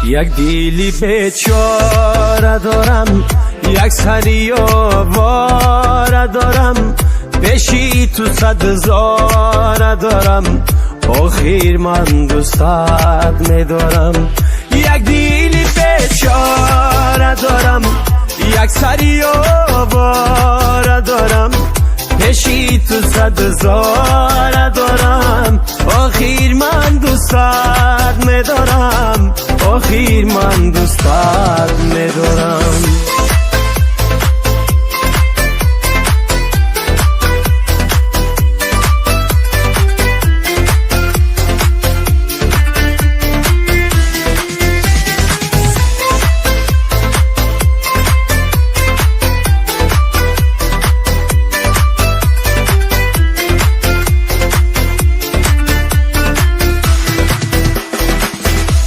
یک دیلی بیچاره دارم، یک سری آواره دارم، پیشی تو 100,000 دارم، آخیر من دوستت میدارم. یک دیلی بیچاره دارم، یک سری آواره دارم، پیشی تو 100,000 دارم، آخیر من دوستت میدارم، آخیر من دوستت میدارم.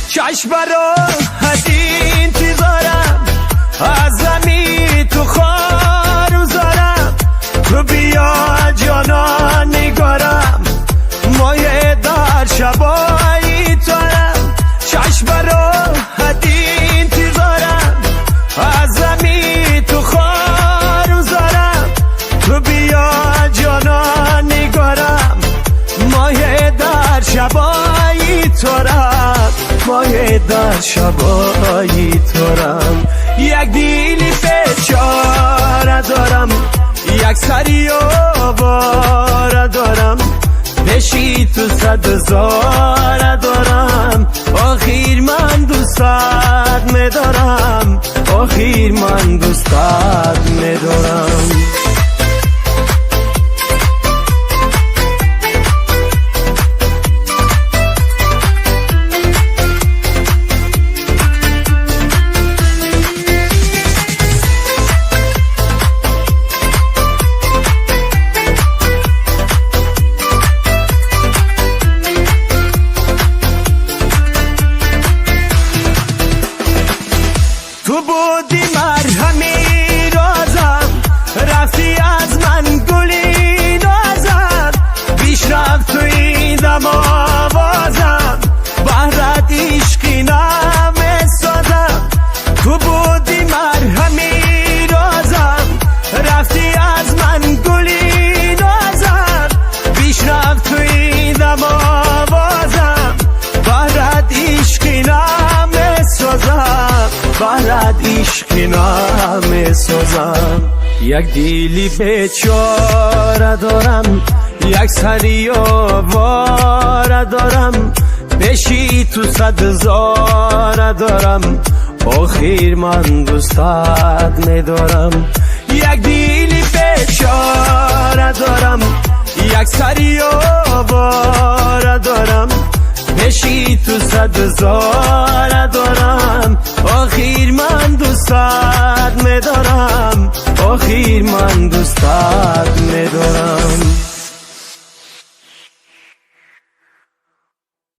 چشم راحت انتظارم، از زمین تو خار وزارم، تو بیا جانان نگارم، مایه در شبایی تارم. چشم راحت انتظارم، از زمین تو خار وزارم، تو بیا جانان نگارم، مایه در شبایی تارم، مایه در شبایی تارم. یک دیلی بیچاره دارم، یک سری آواره دارم، پیشی تو 100,000 دارم، آخیر من دوستت میدارم، آخیر من دوستت میدارم. تو بودی مرهمی رازم، رفتی از من گلی نازم، بیش رفت توی دم آوازم، بهرت عشقی نمیسازم. تو بودی مرهمی رازم، رفتی از من گلی نازم، بیش رفت توی دم آوازم، بهرت عشقی نمیسازم، بهرت عشقی نمیسازم. یک دیلی بیچاره دارم، یک سری آواره دارم، پیشی تو 100,000 دارم، آخیر من دوستت میدارم. یک دیلی بیچاره دارم، یک سری آواره دارم، پیشی تو 100,000 دارم، آخیر من دوستت میدارم، آخیر من دوستت میدارم.